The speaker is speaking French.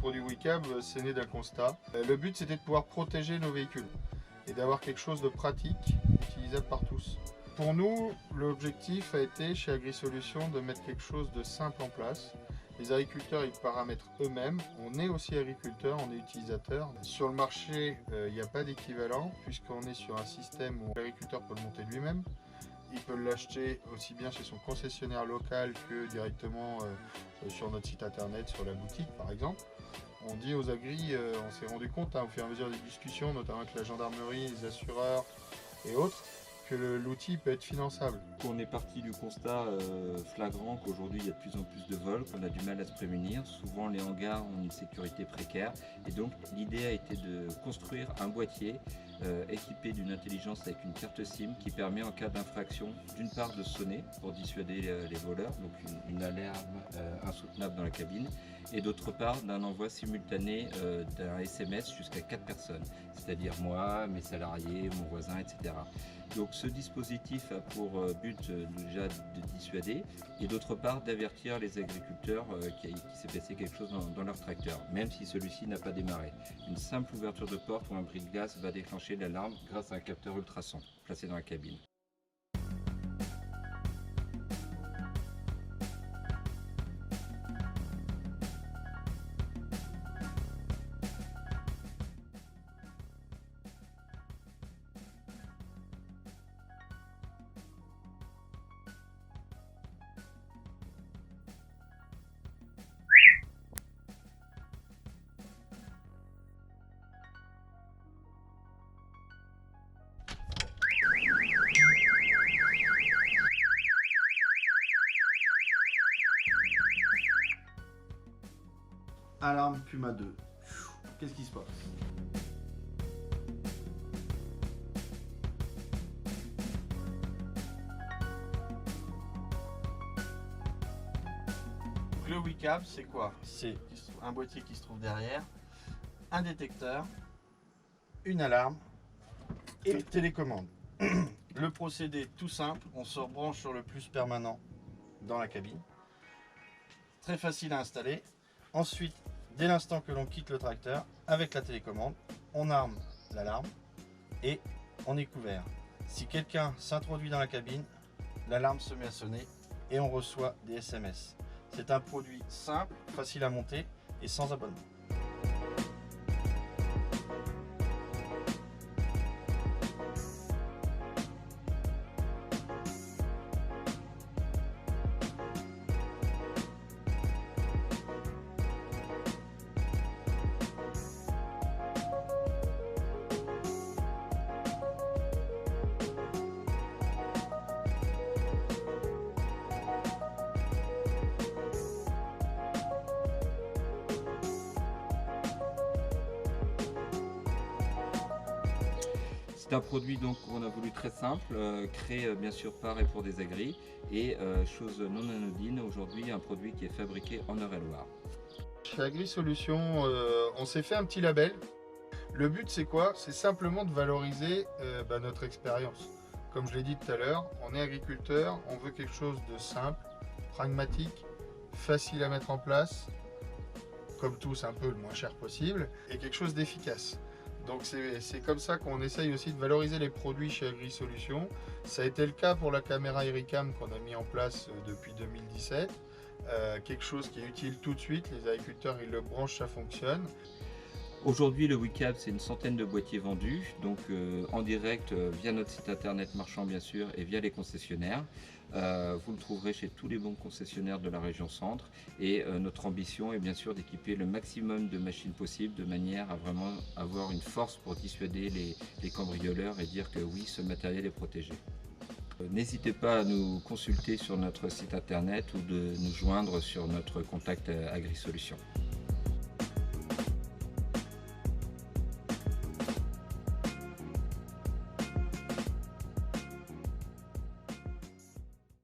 produit WeCab, c'est né d'un constat. Le but, c'était de pouvoir protéger nos véhicules et d'avoir quelque chose de pratique, utilisable par tous. Pour nous, l'objectif a été chez AgriSolutions de mettre quelque chose de simple en place. Les agriculteurs, ils paramètrent eux-mêmes. On est aussi agriculteurs, on est utilisateurs. Sur le marché, il n'y a pas d'équivalent puisqu'on est sur un système où l'agriculteur peut le monter lui-même. Il peut l'acheter aussi bien chez son concessionnaire local que directement sur notre site internet, sur la boutique par exemple. On dit aux agris, on s'est rendu compte au fur et à mesure des discussions, notamment avec la gendarmerie, les assureurs et autres, que l'outil peut être finançable. On est parti du constat flagrant qu'aujourd'hui il y a de plus en plus de vols, qu'on a du mal à se prémunir. Souvent les hangars ont une sécurité précaire et donc l'idée a été de construire un boîtier équipé d'une intelligence avec une carte SIM qui permet en cas d'infraction d'une part de sonner pour dissuader les voleurs, donc une alarme insoutenable dans la cabine, et d'autre part d'un envoi simultané d'un SMS jusqu'à 4 personnes, c'est-à-dire moi, mes salariés, mon voisin, etc. Donc ce dispositif a pour but déjà de dissuader et d'autre part d'avertir les agriculteurs qu'il s'est passé quelque chose dans leur tracteur, même si celui-ci n'a pas démarré. Une simple ouverture de porte ou un brise-glace va déclencher l'alarme grâce à un capteur ultrason placé dans la cabine. Alarme Puma 2. Qu'est-ce qui se passe? Le WeCab, c'est quoi? C'est un boîtier qui se trouve derrière, un détecteur, une alarme et une télécommande. Le procédé tout simple, on se rebranche sur le plus permanent dans la cabine. Très facile à installer. Ensuite, dès l'instant que l'on quitte le tracteur, avec la télécommande, on arme l'alarme et on est couvert. Si quelqu'un s'introduit dans la cabine, l'alarme se met à sonner et on reçoit des SMS. C'est un produit simple, facile à monter et sans abonnement. C'est un produit donc qu'on a voulu très simple, créé bien sûr par et pour des agris et chose non anodine, aujourd'hui un produit qui est fabriqué en Eure-et-Loir. Chez AgriSolutions, on s'est fait un petit label. Le but c'est quoi? C'est simplement de valoriser notre expérience. Comme je l'ai dit tout à l'heure, on est agriculteur, on veut quelque chose de simple, pragmatique, facile à mettre en place, comme tous un peu le moins cher possible, et quelque chose d'efficace. Donc c'est comme ça qu'on essaye aussi de valoriser les produits chez AgriSolutions. Ça a été le cas pour la caméra Ericam qu'on a mis en place depuis 2017. Quelque chose qui est utile tout de suite, les agriculteurs ils le branchent, ça fonctionne. Aujourd'hui le WeCab c'est une centaine de boîtiers vendus, donc en direct via notre site internet marchand bien sûr et via les concessionnaires. Vous le trouverez chez tous les bons concessionnaires de la région centre et notre ambition est bien sûr d'équiper le maximum de machines possibles de manière à vraiment avoir une force pour dissuader les cambrioleurs et dire que oui, ce matériel est protégé. N'hésitez pas à nous consulter sur notre site internet ou de nous joindre sur notre contact AgriSolutions.